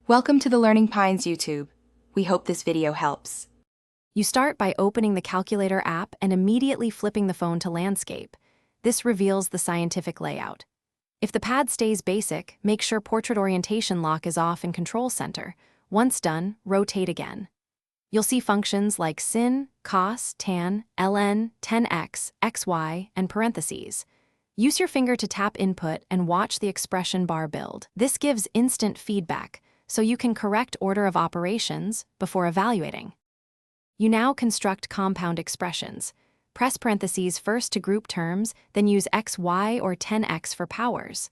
Welcome to the Learning Pines YouTube. We hope this video helps. You start by opening the calculator app and immediately flipping the phone to landscape. This reveals the scientific layout. If the pad stays basic, make sure portrait orientation lock is off in Control Center. Once done, rotate again. You'll see functions like sin, cos, tan, ln, 10x, xy, and parentheses. Use your finger to tap input and watch the expression bar build. This gives instant feedback, so you can correct order of operations before evaluating. You now construct compound expressions. Press parentheses first to group terms, then use xy or 10x for powers.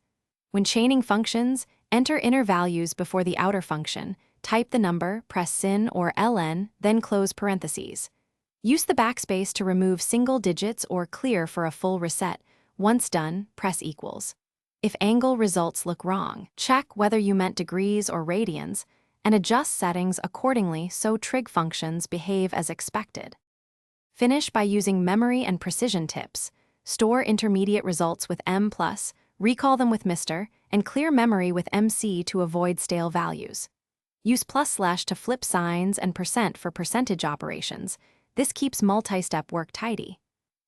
When chaining functions, enter inner values before the outer function, type the number, press sin or ln, then close parentheses. Use the backspace to remove single digits or clear for a full reset. Once done, press equals. If angle results look wrong, check whether you meant degrees or radians, and adjust settings accordingly so trig functions behave as expected. Finish by using memory and precision tips. Store intermediate results with M+, recall them with Mr., and clear memory with MC to avoid stale values. Use +/ to flip signs and % for percentage operations. This keeps multi-step work tidy.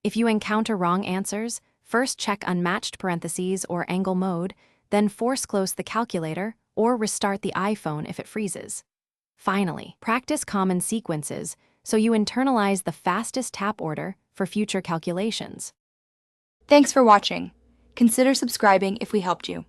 If you encounter wrong answers, first check unmatched parentheses or angle mode, then force close the calculator or restart the iPhone if it freezes. Finally, practice common sequences so you internalize the fastest tap order for future calculations. Thanks for watching. Consider subscribing if we helped you.